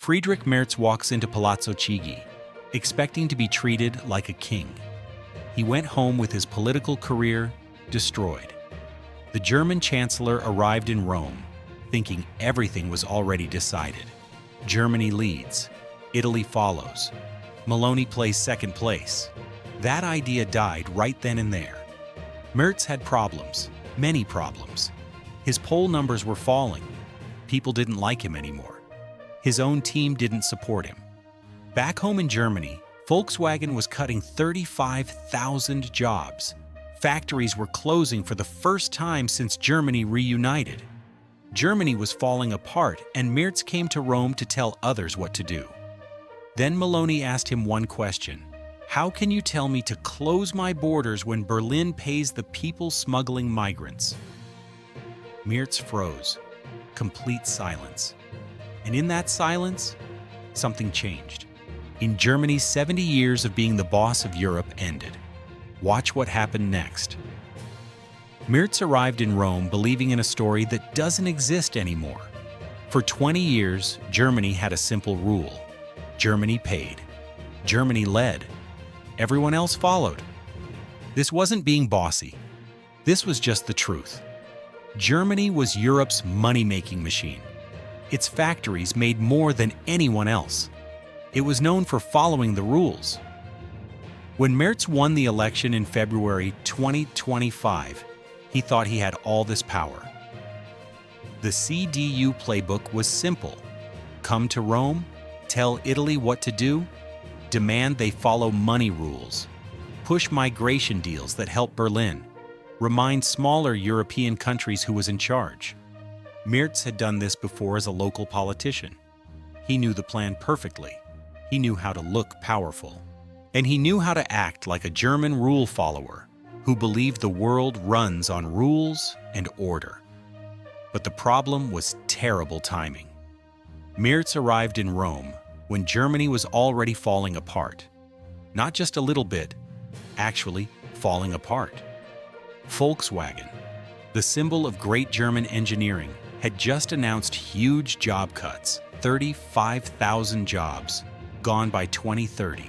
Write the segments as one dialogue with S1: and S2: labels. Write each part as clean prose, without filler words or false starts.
S1: Friedrich Merz walks into Palazzo Chigi, expecting to be treated like a king. He went home with his political career destroyed. The German chancellor arrived in Rome, thinking everything was already decided. Germany leads. Italy follows. Meloni plays second place. That idea died right then and there. Merz had problems, many problems. His poll numbers were falling. People didn't like him anymore. His own team didn't support him. Back home in Germany, Volkswagen was cutting 35,000 jobs. Factories were closing for the first time since Germany reunited. Germany was falling apart, and Merz came to Rome to tell others what to do. Then Meloni asked him one question: "How can you tell me to close my borders when Berlin pays the people smuggling migrants?" Merz froze. Complete silence. And in that silence, something changed. In Germany's 70 years of being the boss of Europe ended. Watch what happened next. Merz arrived in Rome believing in a story that doesn't exist anymore. For 20 years, Germany had a simple rule. Germany paid. Germany led. Everyone else followed. This wasn't being bossy. This was just the truth. Germany was Europe's money-making machine. Its factories made more than anyone else. It was known for following the rules. When Merz won the election in February 2025, he thought he had all this power. The CDU playbook was simple. Come to Rome, tell Italy what to do, demand they follow money rules, push migration deals that help Berlin, remind smaller European countries who was in charge. Merz had done this before as a local politician. He knew the plan perfectly. He knew how to look powerful. And he knew how to act like a German rule follower who believed the world runs on rules and order. But the problem was terrible timing. Merz arrived in Rome when Germany was already falling apart. Not just a little bit, actually falling apart. Volkswagen, the symbol of great German engineering, had just announced huge job cuts, 35,000 jobs, gone by 2030.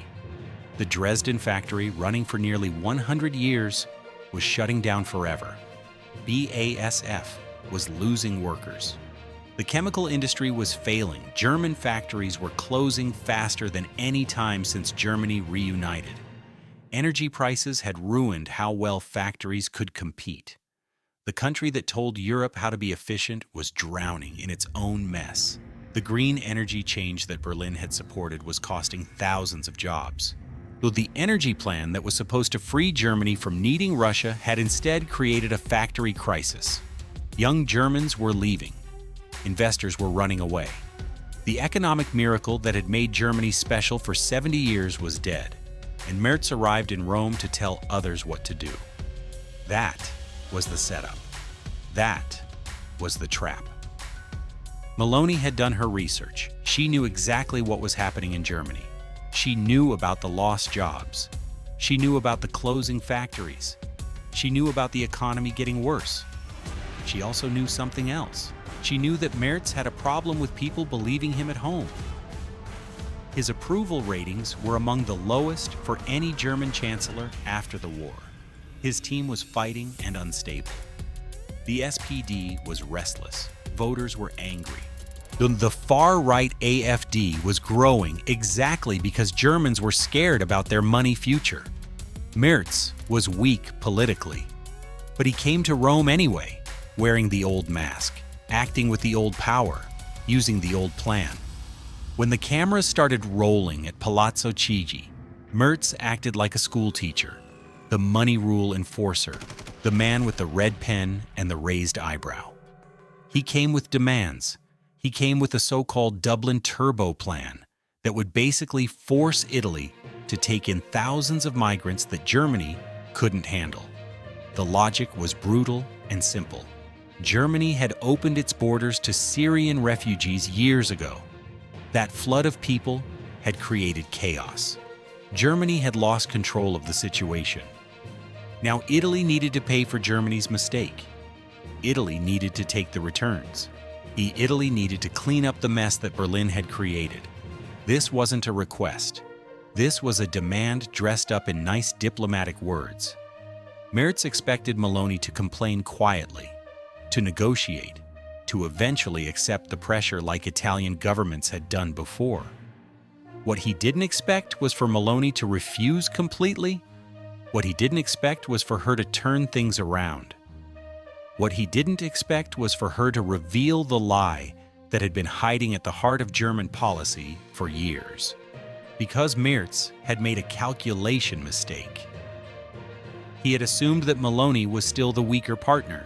S1: The Dresden factory, running for nearly 100 years, was shutting down forever. BASF was losing workers. The chemical industry was failing. German factories were closing faster than any time since Germany reunited. Energy prices had ruined how well factories could compete. The country that told Europe how to be efficient was drowning in its own mess. The green energy change that Berlin had supported was costing thousands of jobs. Though the energy plan that was supposed to free Germany from needing Russia had instead created a factory crisis. Young Germans were leaving. Investors were running away. The economic miracle that had made Germany special for 70 years was dead, and Merz arrived in Rome to tell others what to do. That was the setup. That was the trap. Meloni had done her research. She knew exactly what was happening in Germany. She knew about the lost jobs. She knew about the closing factories. She knew about the economy getting worse. She also knew something else. She knew that Merz had a problem with people believing him at home. His approval ratings were among the lowest for any German chancellor after the war. His team was fighting and unstable. The SPD was restless. Voters were angry. The far-right AfD was growing exactly because Germans were scared about their money future. Merz was weak politically, but he came to Rome anyway, wearing the old mask, acting with the old power, using the old plan. When the cameras started rolling at Palazzo Chigi, Merz acted like a schoolteacher, the money rule enforcer, the man with the red pen and the raised eyebrow. He came with demands. He came with a so-called Dublin Turbo plan that would basically force Italy to take in thousands of migrants that Germany couldn't handle. The logic was brutal and simple. Germany had opened its borders to Syrian refugees years ago. That flood of people had created chaos. Germany had lost control of the situation. Now Italy needed to pay for Germany's mistake. Italy needed to take the returns. Italy needed to clean up the mess that Berlin had created. This wasn't a request. This was a demand dressed up in nice diplomatic words. MERZ expected Meloni to complain quietly, to negotiate, to eventually accept the pressure like Italian governments had done before. What he didn't expect was for Meloni to refuse completely. What he didn't expect was for her to turn things around. What he didn't expect was for her to reveal the lie that had been hiding at the heart of German policy for years. Because MERZ had made a calculation mistake. He had assumed that Meloni was still the weaker partner.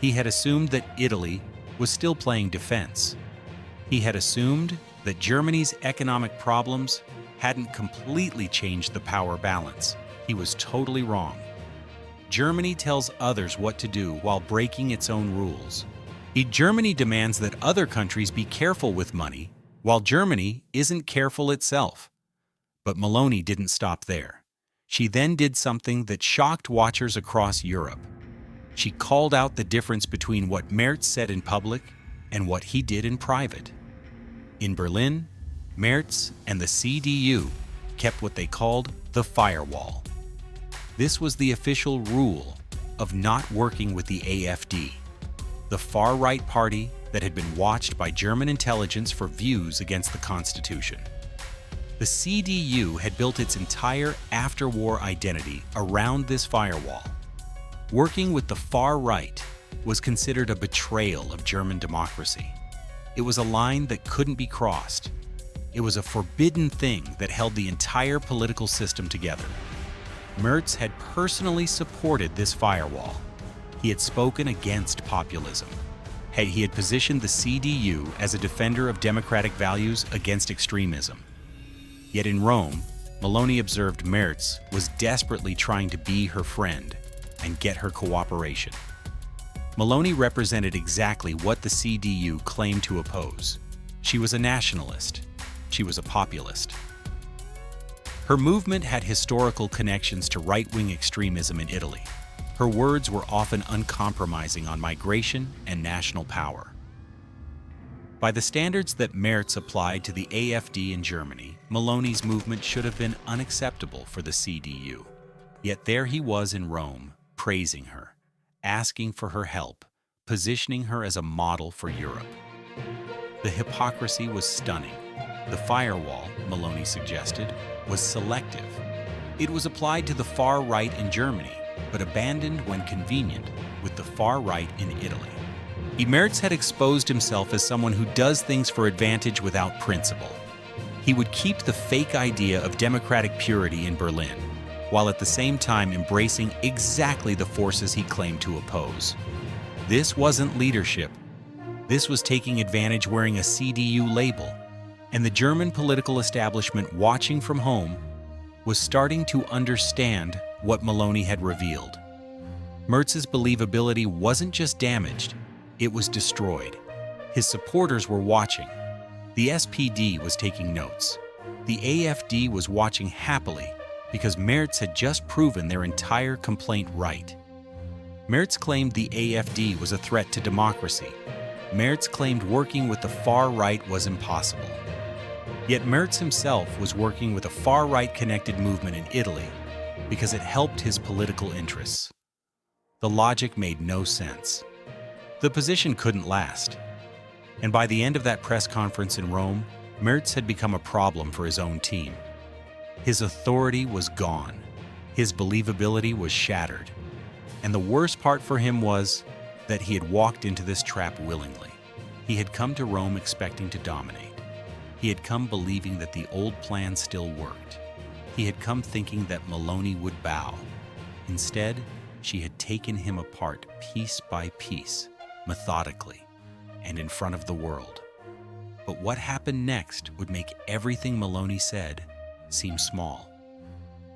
S1: He had assumed that Italy was still playing defense. He had assumed that Germany's economic problems hadn't completely changed the power balance. He was totally wrong. Germany tells others what to do while breaking its own rules. Germany demands that other countries be careful with money, while Germany isn't careful itself. But Meloni didn't stop there. She then did something that shocked watchers across Europe. She called out the difference between what MERZ said in public and what he did in private. In Berlin, MERZ and the CDU kept what they called the firewall. This was the official rule of not working with the AfD, the far-right party that had been watched by German intelligence for views against the Constitution. The CDU had built its entire after-war identity around this firewall. Working with the far right was considered a betrayal of German democracy. It was a line that couldn't be crossed. It was a forbidden thing that held the entire political system together. MERZ had personally supported this firewall. He had spoken against populism. He had positioned the CDU as a defender of democratic values against extremism. Yet in Rome, Meloni observed MERZ was desperately trying to be her friend and get her cooperation. Meloni represented exactly what the CDU claimed to oppose. She was a nationalist. She was a populist. Her movement had historical connections to right-wing extremism in Italy. Her words were often uncompromising on migration and national power. By the standards that MERZ applied to the AfD in Germany, Meloni's movement should have been unacceptable for the CDU. Yet there he was in Rome, praising her, asking for her help, positioning her as a model for Europe. The hypocrisy was stunning. The firewall, Meloni suggested, was selective. It was applied to the far right in Germany, but abandoned when convenient with the far right in Italy. MERZ had exposed himself as someone who does things for advantage without principle. He would keep the fake idea of democratic purity in Berlin, while at the same time embracing exactly the forces he claimed to oppose. This wasn't leadership. This was taking advantage wearing a CDU label, and the German political establishment watching from home was starting to understand what Meloni had revealed. MERZ's believability wasn't just damaged, it was destroyed. His supporters were watching. The SPD was taking notes. The AfD was watching happily because MERZ had just proven their entire complaint right. MERZ claimed the AfD was a threat to democracy. MERZ claimed working with the far right was impossible. Yet MERZ himself was working with a far-right connected movement in Italy because it helped his political interests. The logic made no sense. The position couldn't last. And by the end of that press conference in Rome, MERZ had become a problem for his own team. His authority was gone. His believability was shattered. And the worst part for him was that he had walked into this trap willingly. He had come to Rome expecting to dominate. He had come believing that the old plan still worked. He had come thinking that Meloni would bow. Instead, she had taken him apart piece by piece, methodically, and in front of the world. But what happened next would make everything Meloni said seem small.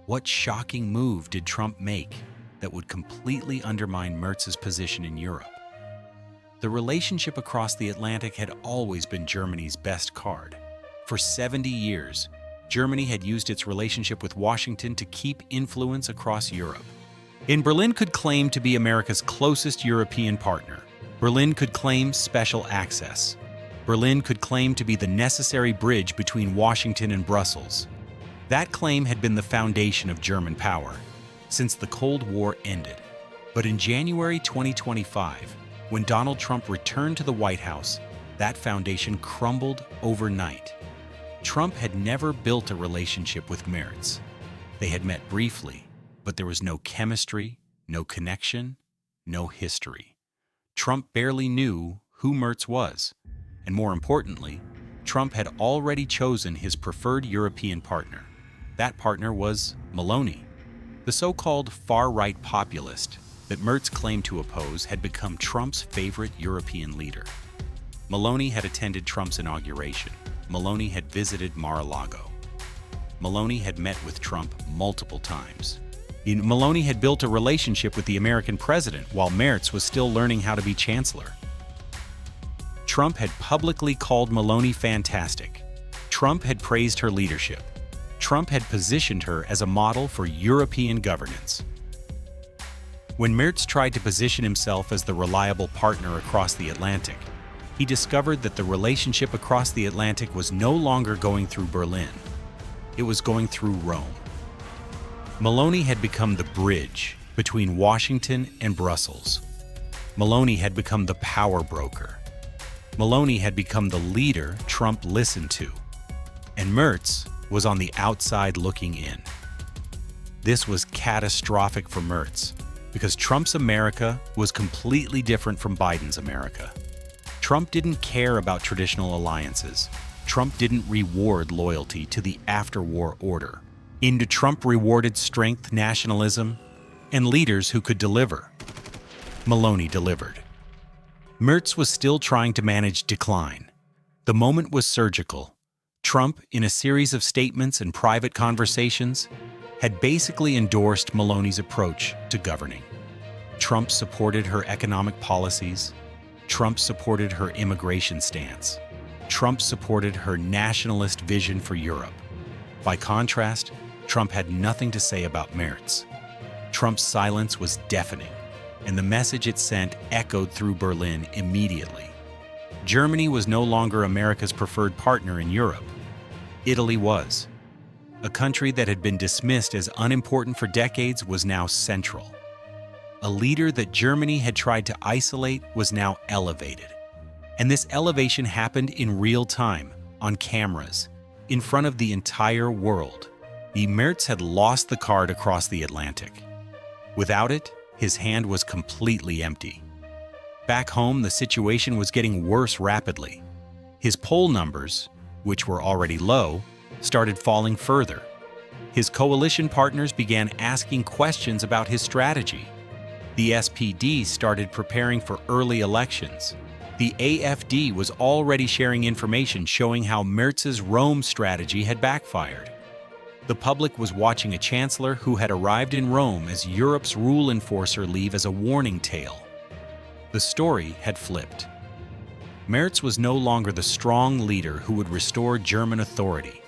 S1: What shocking move did Trump make that would completely undermine MERZ's position in Europe? The relationship across the Atlantic had always been Germany's best card. For 70 years, Germany had used its relationship with Washington to keep influence across Europe. Berlin could claim to be America's closest European partner. Berlin could claim special access. Berlin could claim to be the necessary bridge between Washington and Brussels. That claim had been the foundation of German power since the Cold War ended. But in January 2025, when Donald Trump returned to the White House, that foundation crumbled overnight. Trump had never built a relationship with MERZ. They had met briefly, but there was no chemistry, no connection, no history. Trump barely knew who MERZ was, and more importantly, Trump had already chosen his preferred European partner. That partner was Meloni. The so-called far-right populist that MERZ claimed to oppose had become Trump's favorite European leader. Meloni had attended Trump's inauguration. Meloni had visited Mar-a-Lago. Meloni had met with Trump multiple times. Meloni had built a relationship with the American president while MERZ was still learning how to be chancellor. Trump had publicly called Meloni fantastic. Trump had praised her leadership. Trump had positioned her as a model for European governance. When MERZ tried to position himself as the reliable partner across the Atlantic, he discovered that the relationship across the Atlantic was no longer going through Berlin. It was going through Rome. Meloni had become the bridge between Washington and Brussels. Meloni had become the power broker. Meloni had become the leader Trump listened to. And MERZ was on the outside looking in. This was catastrophic for MERZ because Trump's America was completely different from Biden's America. Trump didn't care about traditional alliances. Trump didn't reward loyalty to the after-war order. Trump rewarded strength, nationalism, and leaders who could deliver. Meloni delivered. MERZ was still trying to manage decline. The moment was surgical. Trump, in a series of statements and private conversations, had basically endorsed Meloni's approach to governing. Trump supported her economic policies. Trump supported her immigration stance. Trump supported her nationalist vision for Europe. By contrast, Trump had nothing to say about MERZ. Trump's silence was deafening, and the message it sent echoed through Berlin immediately. Germany was no longer America's preferred partner in Europe. Italy was. A country that had been dismissed as unimportant for decades was now central. A leader that Germany had tried to isolate was now elevated. And this elevation happened in real time, on cameras, in front of the entire world. MERZ had lost the card across the Atlantic. Without it, his hand was completely empty. Back home, the situation was getting worse rapidly. His poll numbers, which were already low, started falling further. His coalition partners began asking questions about his strategy. The SPD started preparing for early elections. The AfD was already sharing information showing how MERZ's Rome strategy had backfired. The public was watching a chancellor who had arrived in Rome as Europe's rule enforcer leave as a warning tale. The story had flipped. MERZ was no longer the strong leader who would restore German authority.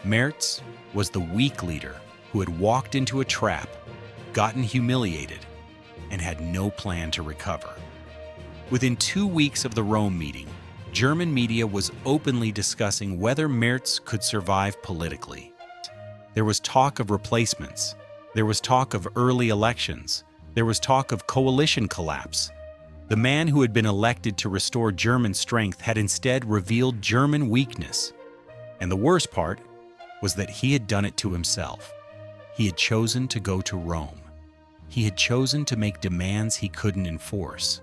S1: MERZ was the weak leader who had walked into a trap, gotten humiliated, and had no plan to recover. Within 2 weeks of the Rome meeting, German media was openly discussing whether MERZ could survive politically. There was talk of replacements. There was talk of early elections. There was talk of coalition collapse. The man who had been elected to restore German strength had instead revealed German weakness. And the worst part was that he had done it to himself. He had chosen to go to Rome. He had chosen to make demands he couldn't enforce.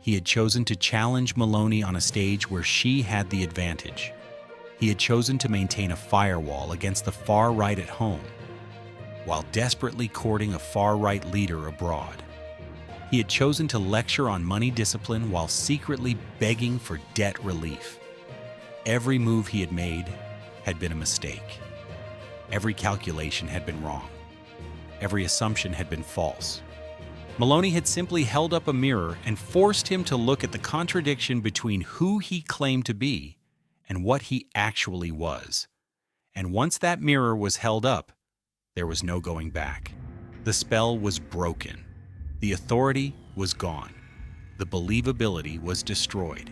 S1: He had chosen to challenge Meloni on a stage where she had the advantage. He had chosen to maintain a firewall against the far right at home, while desperately courting a far-right leader abroad. He had chosen to lecture on money discipline while secretly begging for debt relief. Every move he had made had been a mistake. Every calculation had been wrong. Every assumption had been false. Meloni had simply held up a mirror and forced him to look at the contradiction between who he claimed to be and what he actually was. And once that mirror was held up, there was no going back. The spell was broken. The authority was gone. the believability was destroyed.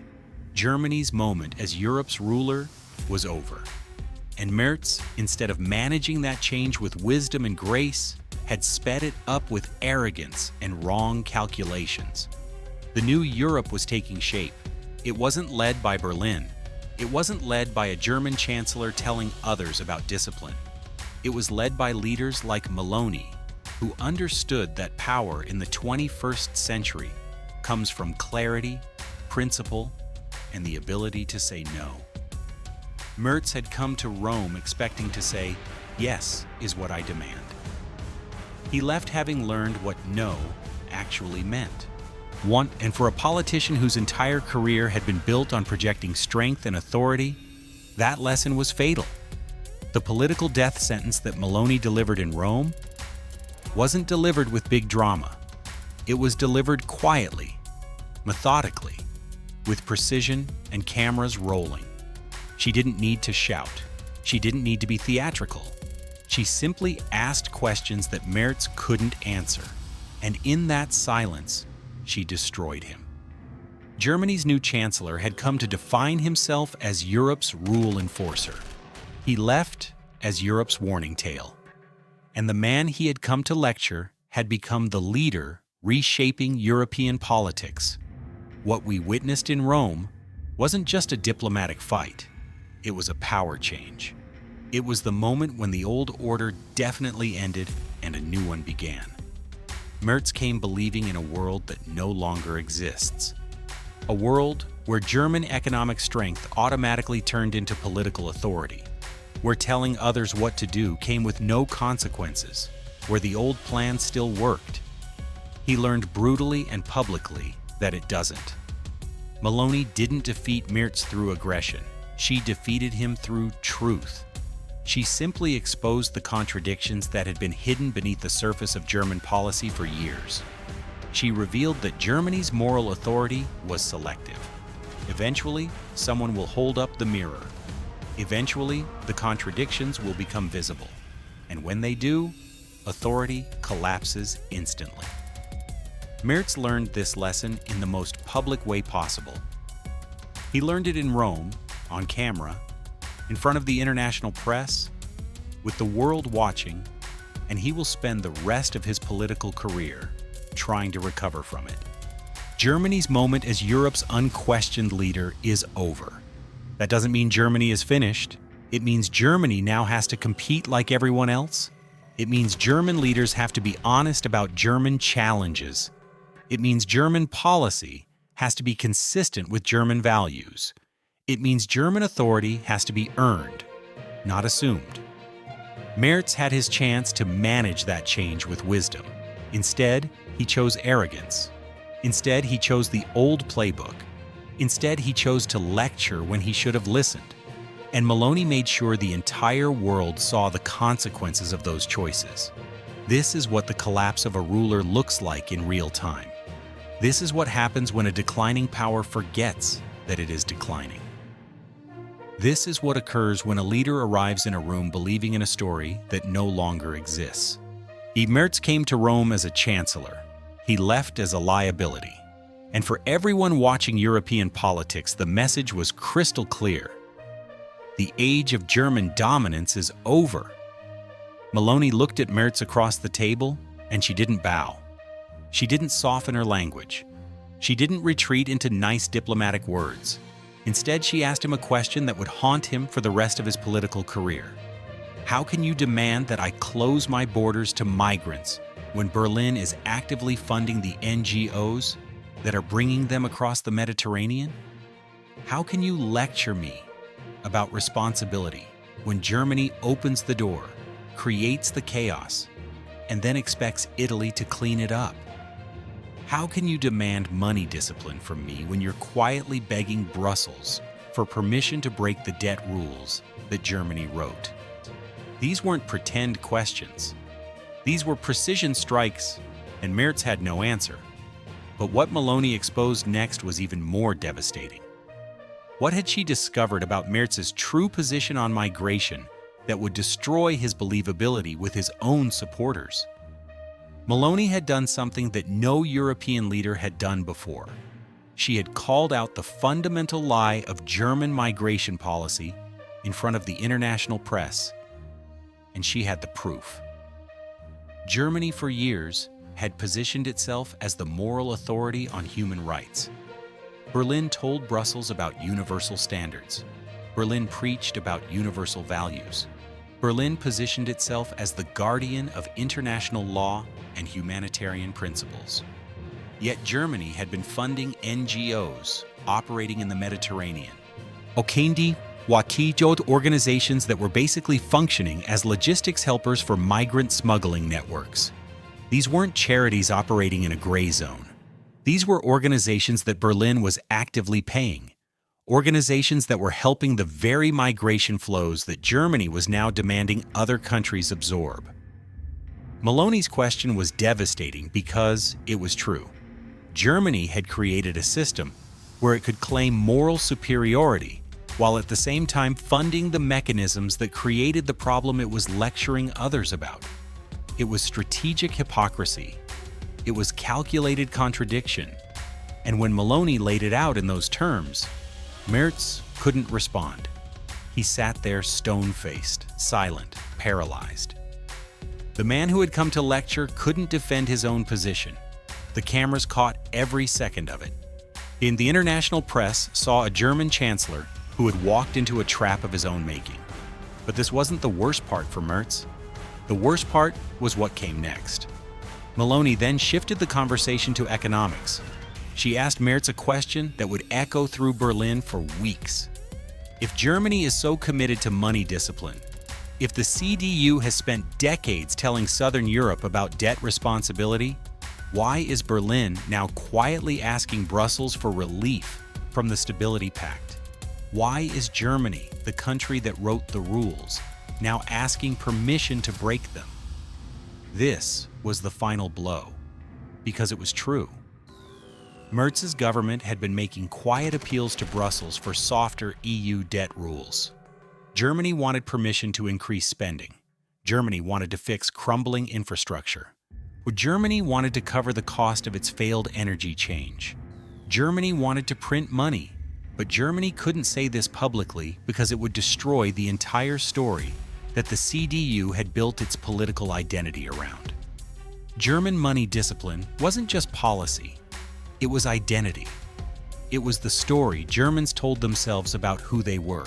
S1: Germany's moment as Europe's ruler was over. And MERZ, instead of managing that change with wisdom and grace, had sped it up with arrogance and wrong calculations. The new Europe was taking shape. It wasn't led by Berlin. It wasn't led by a German chancellor telling others about discipline. It was led by leaders like Meloni, who understood that power in the 21st century comes from clarity, principle, and the ability to say no. MERZ had come to Rome expecting to say, "Yes is what I demand." He left having learned what no actually meant. And for a politician whose entire career had been built on projecting strength and authority, that lesson was fatal. The political death sentence that Meloni delivered in Rome wasn't delivered with big drama. It was delivered quietly, methodically, with precision and cameras rolling. She didn't need to shout. She didn't need to be theatrical. She simply asked questions that MERZ couldn't answer, and in that silence, she destroyed him. Germany's new chancellor had come to define himself as Europe's rule enforcer. He left as Europe's warning tale. And the man he had come to lecture had become the leader reshaping European politics. What we witnessed in Rome wasn't just a diplomatic fight. It was a power change. It was the moment when the old order definitely ended and a new one began. MERZ came believing in a world that no longer exists. A world where German economic strength automatically turned into political authority, where telling others what to do came with no consequences, where the old plan still worked. He learned brutally and publicly that it doesn't. Meloni didn't defeat MERZ through aggression. She defeated him through truth. She simply exposed the contradictions that had been hidden beneath the surface of German policy for years. She revealed that Germany's moral authority was selective. Eventually, someone will hold up the mirror. Eventually, the contradictions will become visible. And when they do, authority collapses instantly. MERZ learned this lesson in the most public way possible. He learned it in Rome, on camera, in front of the international press, with the world watching, and he will spend the rest of his political career trying to recover from it. Germany's moment as Europe's unquestioned leader is over. That doesn't mean Germany is finished. It means Germany now has to compete like everyone else. It means German leaders have to be honest about German challenges. It means German policy has to be consistent with German values. It means German authority has to be earned, not assumed. MERZ had his chance to manage that change with wisdom. Instead, he chose arrogance. Instead, he chose the old playbook. Instead, he chose to lecture when he should have listened. And Meloni made sure the entire world saw the consequences of those choices. This is what the collapse of a ruler looks like in real time. This is what happens when a declining power forgets that it is declining. This is what occurs when a leader arrives in a room believing in a story that no longer exists. MERZ came to Rome as a chancellor. He left as a liability. And for everyone watching European politics, the message was crystal clear. The age of German dominance is over. Meloni looked at MERZ across the table, and she didn't bow. She didn't soften her language. She didn't retreat into nice diplomatic words. Instead, she asked him a question that would haunt him for the rest of his political career. How can you demand that I close my borders to migrants when Berlin is actively funding the NGOs that are bringing them across the Mediterranean? How can you lecture me about responsibility when Germany opens the door, creates the chaos, and then expects Italy to clean it up? How can you demand money discipline from me when you're quietly begging Brussels for permission to break the debt rules that Germany wrote? These weren't pretend questions. These were precision strikes, and MERZ had no answer. But what Meloni exposed next was even more devastating. What had she discovered about MERZ's true position on migration that would destroy his believability with his own supporters? Meloni had done something that no European leader had done before. She had called out the fundamental lie of German migration policy in front of the international press, and she had the proof. Germany, for years, had positioned itself as the moral authority on human rights. Berlin told Brussels about universal standards. Berlin preached about universal values. Berlin positioned itself as the guardian of international law and humanitarian principles. Yet Germany had been funding NGOs operating in the Mediterranean. Okendi Wakijod organizations that were basically functioning as logistics helpers for migrant smuggling networks. These weren't charities operating in a gray zone. These were organizations that Berlin was actively paying. Organizations that were helping the very migration flows that Germany was now demanding other countries absorb. Meloni's question was devastating because it was true. Germany had created a system where it could claim moral superiority while at the same time funding the mechanisms that created the problem it was lecturing others about. It was strategic hypocrisy. It was calculated contradiction. And when Meloni laid it out in those terms, MERZ couldn't respond. He sat there stone-faced, silent, paralyzed. The man who had come to lecture couldn't defend his own position. The cameras caught every second of it. The international press saw a German chancellor who had walked into a trap of his own making. But this wasn't the worst part for MERZ. The worst part was what came next. Meloni then shifted the conversation to economics. She asked MERZ a question that would echo through Berlin for weeks. If Germany is so committed to money discipline, if the CDU has spent decades telling Southern Europe about debt responsibility, why is Berlin now quietly asking Brussels for relief from the Stability Pact? Why is Germany, the country that wrote the rules, now asking permission to break them? This was the final blow, because it was true. MERZ's government had been making quiet appeals to Brussels for softer EU debt rules. Germany wanted permission to increase spending. Germany wanted to fix crumbling infrastructure. Germany wanted to cover the cost of its failed energy change. Germany wanted to print money, but Germany couldn't say this publicly because it would destroy the entire story that the CDU had built its political identity around. German money discipline wasn't just policy, it was identity. It was the story Germans told themselves about who they were,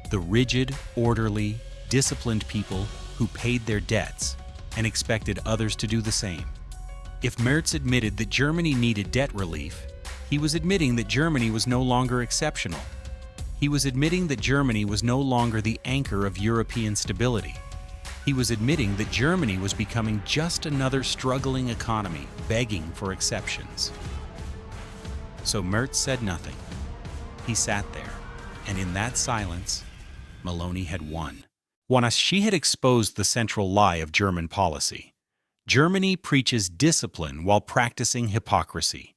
S1: the rigid, orderly, disciplined people who paid their debts and expected others to do the same. If MERZ admitted that Germany needed debt relief, he was admitting that Germany was no longer exceptional. He was admitting that Germany was no longer the anchor of European stability. He was admitting that Germany was becoming just another struggling economy begging for exceptions. So MERZ said nothing. He sat there, and in that silence, Meloni had won. Once she had exposed the central lie of German policy. Germany preaches discipline while practicing hypocrisy.